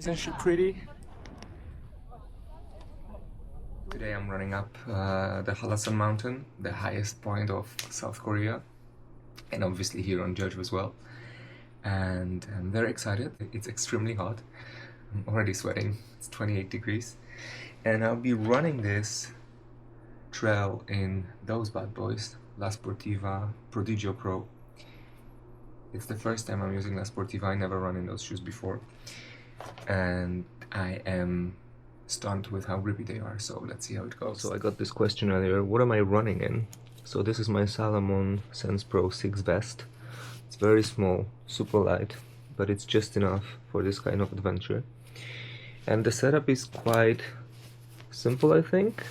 Isn't she pretty? Today I'm running up the Hallasan mountain, the highest point of South Korea, and obviously here on Jeju as well. And I'm very excited. It's extremely hot. I'm already sweating. It's 28 degrees. And I'll be running this trail in those bad boys, La Sportiva Prodigio Pro. It's the first time I'm using La Sportiva. I never run in those shoes before. And I am stunned with how grippy they are, so let's see how it goes. So I got this question earlier, what am I running in? So this is my Salomon Sense Pro 6 vest. It's very small, super light, but it's just enough for this kind of adventure. And the setup is quite simple, I think.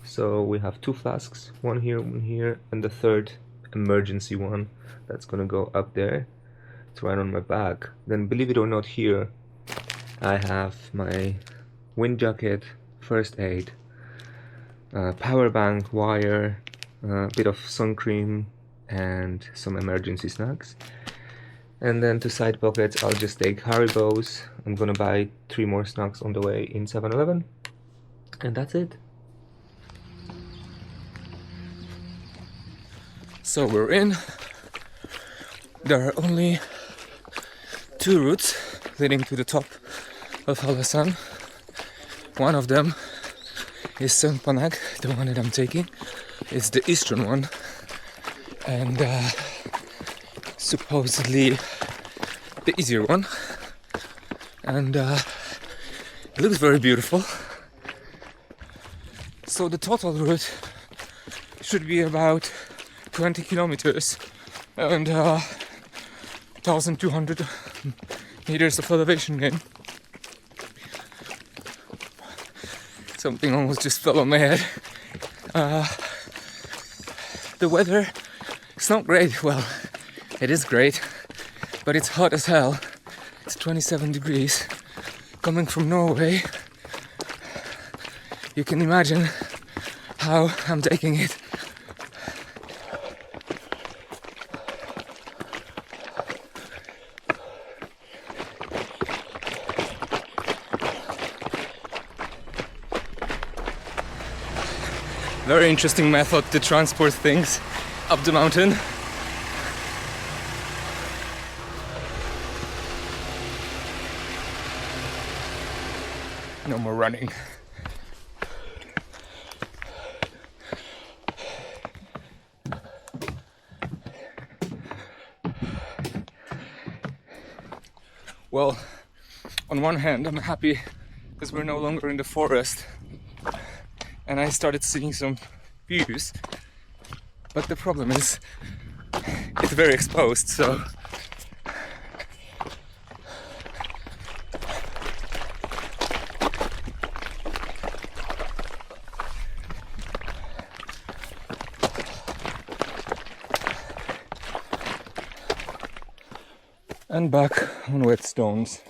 So we have two flasks, one here, and the third emergency one that's gonna go up there. It's right on my back. Then, believe it or not, here I have my wind jacket, first aid, power bank, wire, a bit of sun cream, and some emergency snacks. And then to side pockets, I'll just take Haribos. I'm gonna buy 3 more snacks on the way in 7-Eleven, and that's it. So we're in. There are only 2 routes leading to the top of Hallasan. One of them is Seongpanak, the one that I'm taking. It's the eastern one, and supposedly the easier one. And it looks very beautiful. So the total route should be about 20 kilometers and 1,200 meters of elevation gain. Something almost just fell on my head. The weather is not great. Well, it is great, but it's hot as hell. It's 27 degrees. Coming from Norway, you can imagine how I'm taking it. Very interesting method to transport things up the mountain. No more running. Well, on one hand, I'm happy because we're no longer in the forest. And I started seeing some views, but the problem is it's very exposed, so and back on wet stones.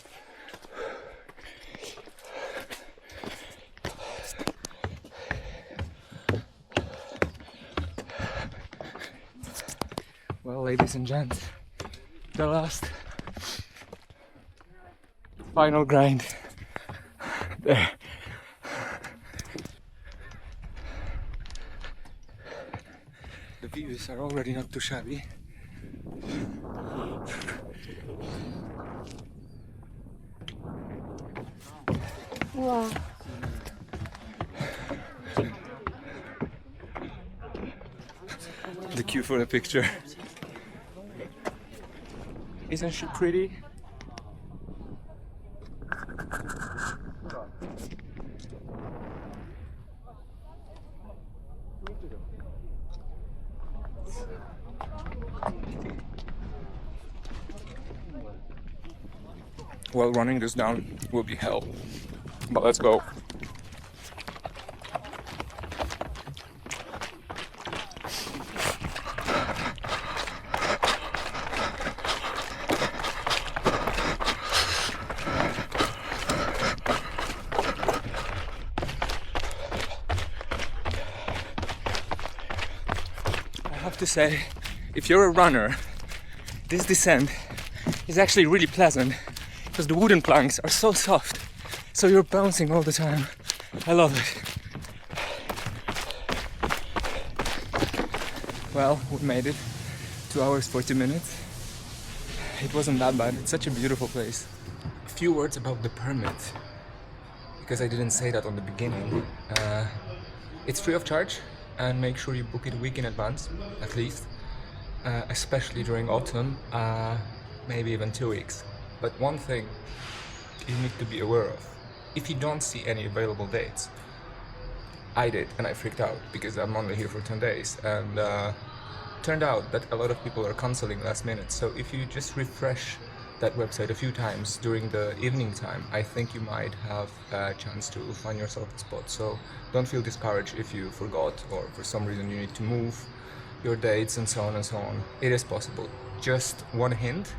Well, ladies and gents, the last final grind. There. The views are already not too shabby. Wow. The queue for the picture. Isn't she pretty? Well, running this down will be hell, but let's go. I have to say, if you're a runner, this descent is actually really pleasant because the wooden planks are so soft So you're bouncing all the time. I love it. Well, we made it. 2 hours, 40 minutes. It wasn't that bad. It's such a beautiful place. A few words about the permit, because I didn't say that on the beginning. It's free of charge, and make sure you book it a week in advance, at least. Especially during autumn, maybe even 2 weeks. But one thing you need to be aware of, if you don't see any available dates, I did, and I freaked out because I'm only here for 10 days, and turned out that a lot of people are canceling last minute. So if you just refresh that website a few times during the evening time, I think you might have a chance to find yourself a spot. So don't feel discouraged if you forgot or for some reason you need to move your dates and so on and so on. It is possible. Just one hint,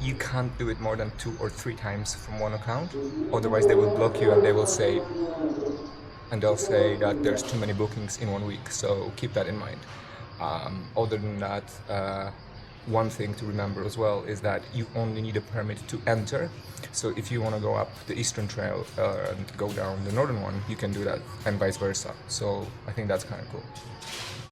you can't do it more than 2 or 3 times from one account, otherwise they will block you and they'll say that there's too many bookings in 1 week. So keep that in mind. Other than that, one thing to remember as well is that you only need a permit to enter. So if you want to go up the Eastern Trail and go down the Northern one, you can do that, and vice versa. So I think that's kind of cool.